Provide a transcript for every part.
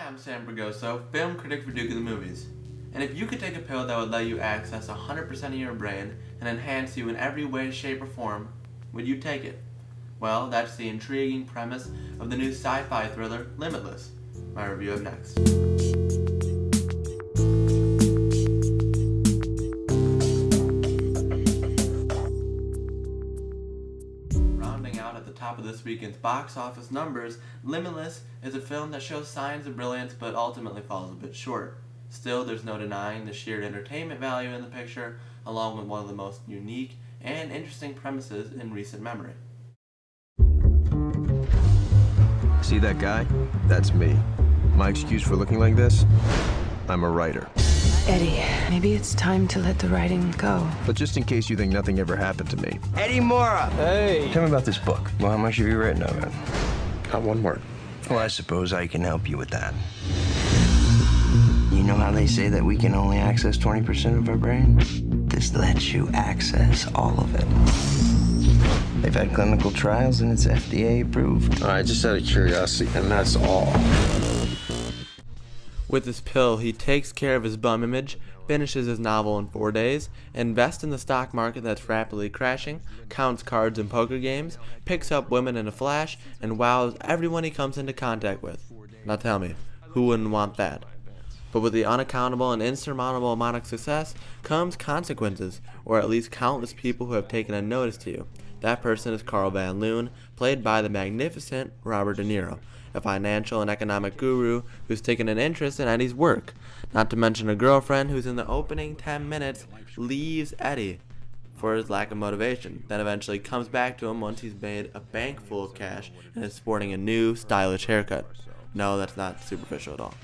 I'm Sam Bragoso, film critic for Duke of the Movies. And if you could take a pill that would let you access 100% of your brain and enhance you in every way, shape, or form, would you take it? Well, that's the intriguing premise of the new sci-fi thriller, Limitless. My review up next. Rounding out at the top of this weekend's box office numbers, Limitless is a film that shows signs of brilliance but ultimately falls a bit short. Still, there's no denying the sheer entertainment value in the picture, along with one of the most unique and interesting premises in recent memory. See that guy? That's me. My excuse for looking like this? I'm a writer. Eddie, maybe it's time to let the writing go. But just in case you think nothing ever happened to me. Eddie Mora! Hey! Tell me about this book. Well, how much have you written of it? Not one word. Well, I suppose I can help you with that. You know how they say that we can only access 20% of our brain? This lets you access all of it. They've had clinical trials and it's FDA approved. All right, just out of curiosity, and that's all. With this pill, he takes care of his bum image, finishes his novel in 4 days, invests in the stock market that's rapidly crashing, counts cards in poker games, picks up women in a flash, and wows everyone he comes into contact with. Now tell me, who wouldn't want that? But with the unaccountable and insurmountable amount of success comes consequences, or at least countless people who have taken a notice to you. That person is Carl Van Loon, played by the magnificent Robert De Niro, a financial and economic guru who's taken an interest in Eddie's work. Not to mention a girlfriend who's in the opening 10 minutes leaves Eddie for his lack of motivation, then eventually comes back to him once he's made a bank full of cash and is sporting a new stylish haircut. No, that's not superficial at all.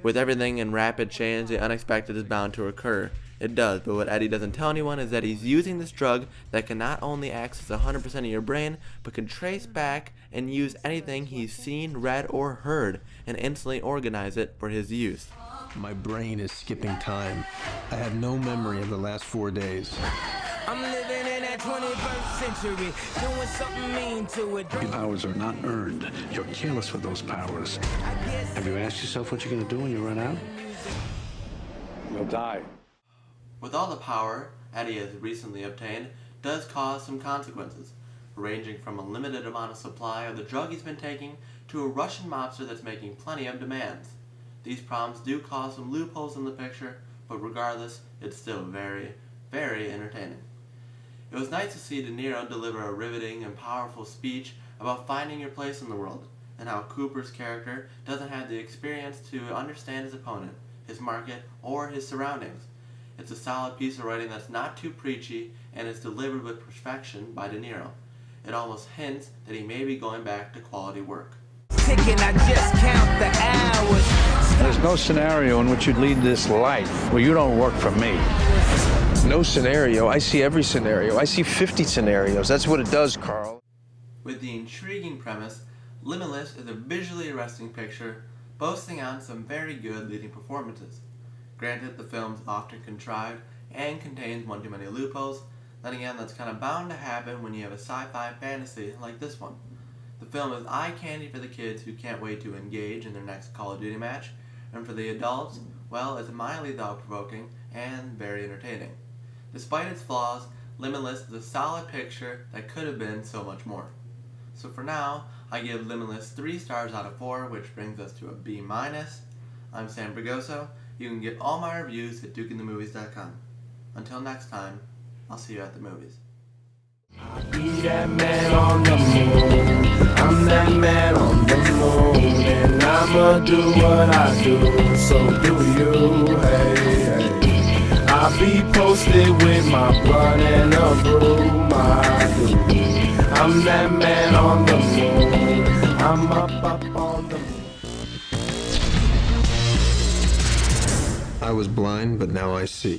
With everything in rapid change, the unexpected is bound to occur. It does, but what Eddie doesn't tell anyone is that he's using this drug that can not only access 100% of your brain, but can trace back and use anything he's seen, read, or heard, and instantly organize it for his use. My brain is skipping time. I have no memory of the last 4 days. I'm living in that 21st century, doing something mean to it. Your powers are not earned. You're careless with those powers. Have you asked yourself what you're going to do when you run out? You'll die. With all the power Eddie has recently obtained does cause some consequences, ranging from a limited amount of supply of the drug he's been taking to a Russian mobster that's making plenty of demands. These problems do cause some loopholes in the picture, but regardless, it's still very, very entertaining. It was nice to see De Niro deliver a riveting and powerful speech about finding your place in the world, and how Cooper's character doesn't have the experience to understand his opponent, his market, or his surroundings. It's a solid piece of writing that's not too preachy and is delivered with perfection by De Niro. It almost hints that he may be going back to quality work. I just count the hours. There's no scenario in which you'd lead this life where you don't work for me. No scenario. I see every scenario. I see 50 scenarios. That's what it does, Carl. With the intriguing premise, Limitless is a visually arresting picture, boasting on some very good leading performances. Granted, the film's often contrived and contains one too many loopholes, then again, that's kind of bound to happen when you have a sci-fi fantasy like this one. The film is eye candy for the kids who can't wait to engage in their next Call of Duty match, and for the adults, well, it's mildly thought-provoking and very entertaining. Despite its flaws, Limitless is a solid picture that could have been so much more. So for now, I give Limitless 3 stars out of 4, which brings us to a B-. I'm Sam Bragoso. You can get all my reviews at dukeofthemovies.com. Until next time, I'll see you at the movies. I'll be that man on the moon. I'm that man on the moon. And I'ma do what I do. So do you, hey, hey. I'll be posted with my blunt and a broom. I do. I'm that man on the moon. I'm up on the moon. I was blind, but now I see.